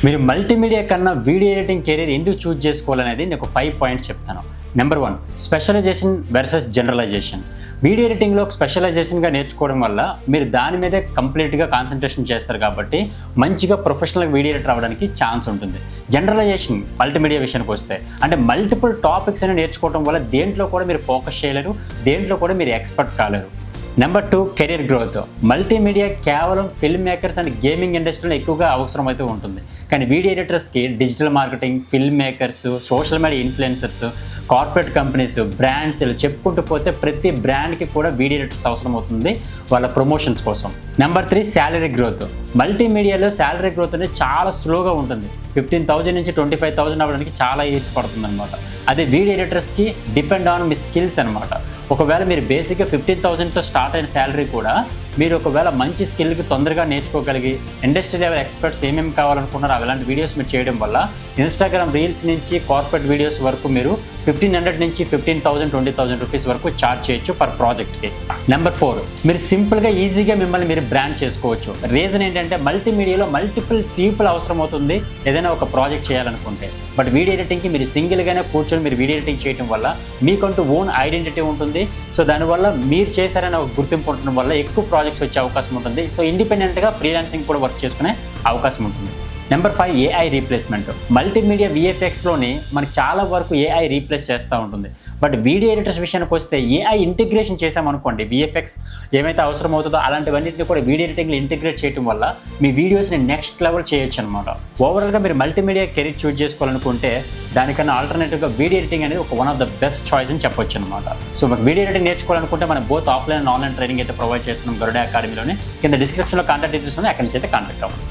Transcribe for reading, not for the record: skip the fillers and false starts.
మీరు మల్టీమీడియా కన్నా video editing career ఎందుకు చూజ్ చేసుకోవాలనేది నేను ఒక 5 పాయింట్స్ చెప్తాను. Number 1, specialisation versus generalisation. Video ఎడిటింగ్లో స్పెషలైజేషన్గా నేర్చుకోవడం వల్ల మీరు దాని మీదే కంప్లీట్గా కాన్సన్ట్రేషన్ చేస్తారు కాబట్టి మంచిగా ప్రొఫెషనల్ వీడియో ఎడిటర్ అవ్వడానికి ఛాన్స్ ఉంటుంది. జనరలైజేషన్ మల్టీమీడియా విషయానికి వస్తే అంటే మల్టిపుల్ టాపిక్స్ అని నేర్చుకోవడం వల్ల దేంట్లో కూడా మీరు ఫోకస్ చేయలేరు, దేంట్లో కూడా మీరు ఎక్స్పర్ట్ కాలేరు. Number 2, career growth. మల్టీమీడియా కేవలం ఫిల్మ్ మేకర్స్ అండ్ గేమింగ్ ఇండస్ట్రీలో ఎక్కువగా అవసరం అయితే ఉంటుంది. కానీ వీడియో ఎడిటర్స్కి digital marketing, film makers, social media influencers, corporate companies, brands ఇలా చెప్పుకుంటూ పోతే ప్రతి బ్రాండ్కి కూడా వీడియో ఎడిటర్స్ అవసరం అవుతుంది వాళ్ళ ప్రమోషన్స్ కోసం. Number 3, salary growth. మల్టీమీడియాలో శాలరీ గ్రోత్ అనేది చాలా స్లోగా ఉంటుంది. 15,000 నుంచి 25,000 అవ్వడానికి చాలా ఇయర్స్ పడుతుంది అనమాట. అదే వీడియో ఎడిటర్స్కి డిపెండ్ ఆన్ మీ స్కిల్స్ అనమాట. ఒకవేళ మీరు బేసిక్గా 15,000తో స్టార్ట్ అయిన శాలరీ కూడా మీరు ఒకవేళ మంచి స్కిల్కి తొందరగా నేర్చుకోగలిగి ఇండస్ట్రీ లెవెల్ ఎక్స్పర్ట్స్ ఏమేమి కావాలనుకున్నారో అలాంటి వీడియోస్ మీరు చేయడం వల్ల ఇన్స్టాగ్రామ్ రీల్స్ నుంచి కార్పొరేట్ వీడియోస్ వరకు మీరు 1,500 నుంచి 15,000, 20,000 రూపీస్ వరకు చార్జ్ చేయొచ్చు పర్ ప్రాజెక్ట్కి. నెంబర్ 4, మీరు సింపుల్గా ఈజీగా మిమ్మల్ని మీరు బ్రాండ్ చేసుకోవచ్చు. రీజన్ ఏంటంటే మల్టీమీడియాలో మల్టిపుల్ పీపుల్ అవసరం అవుతుంది ఏదైనా ఒక ప్రాజెక్ట్ చేయాలనుకుంటే. బట్ వీడియో ఎడిటింగ్కి మీరు సింగిల్గానే కూర్చొని మీరు వీడియో ఎడిటింగ్ చేయడం వల్ల మీకంటూ ఓన్ ఐడెంటిటీ ఉంటుంది. సో దానివల్ల మీరు చేశారనే ఒక గుర్తింపు ఉండడం వల్ల ఎక్కువ ప్రాజెక్ట్స్ వచ్చే అవకాశం ఉంటుంది. సో ఇండిపెండెంట్గా ఫ్రీలాన్సింగ్ కూడా వర్క్ చేసుకునే అవకాశం ఉంటుంది. Number 5, AI replacement. మల్టీమీడియా విఎఫ్ఎక్స్లోని మనకి చాలా వరకు ఏఐ రీప్లేస్ చేస్తూ ఉంటుంది. బట్ వీడియో ఎడిటర్స్ విషయానికి వస్తే ఏఐ ఇంటిగ్రేషన్ చేసామనుకోండి, విఎఫ్ఎక్స్ ఏమైతే అవసరం అవుతుందో అలాంటివన్నింటినీ కూడా వీడియో ఎడిటింగ్లో ఇంటిగ్రేట్ చేయడం వల్ల మీ వీడియోస్ని నెక్స్ట్ లెవెల్ చేయొచ్చు అనమాట. ఓవరాల్గా మీరు మల్టీమీడియా కెరీర్ చూజ్ చేసుకోవాలనుకుంటే దానికన్నా ఆల్టర్నేటివ్గా వీడియో ఎడిటింగ్ అనేది ఒక one of the best choice అని చెప్పొచ్చు అనమాట. సో మాకు వీడియో ఎడిటింగ్ నేర్చుకోవాలనుకుంటే మనం both offline and online training అయితే ప్రొవైడ్ చేస్తున్నాం గరుడ అకాడమీలోనే. కింద డిస్క్రిప్షన్లో కాంటాక్ట్ డీటెయిల్స్ ఉన్నాయి, అక్కడి నుంచి అయితే కాంటాక్ట్ అవ్వండి.